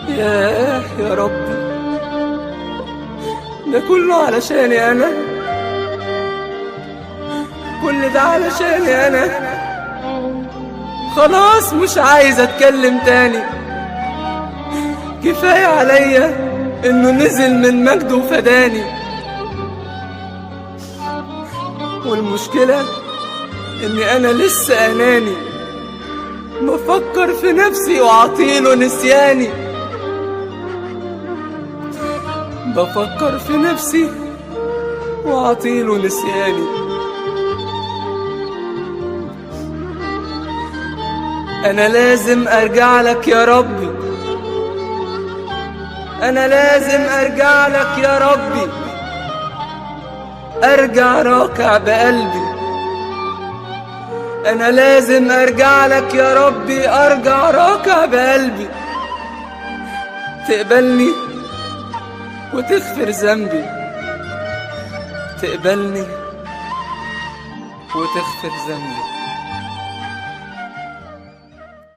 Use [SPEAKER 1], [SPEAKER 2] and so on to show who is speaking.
[SPEAKER 1] يا ربي، ده كله علشاني أنا، كل ده علشاني أنا. خلاص مش عايز أتكلم تاني، كفاية عليا إنه نزل من مجده وفداني. والمشكلة إني أنا لسه أناني، بفكر في نفسي وعطيله نسياني. بفكر في نفسي وعطيله نسياني. أنا لازم أرجع لك يا ربي، أنا لازم أرجع لك يا ربي، أرجع راكع بقلبي. أنا لازم أرجع لك يا ربي، أرجع راكع بقلبي. تقبلني وتغفر ذنبي، تقبلني وتغفر ذنبي.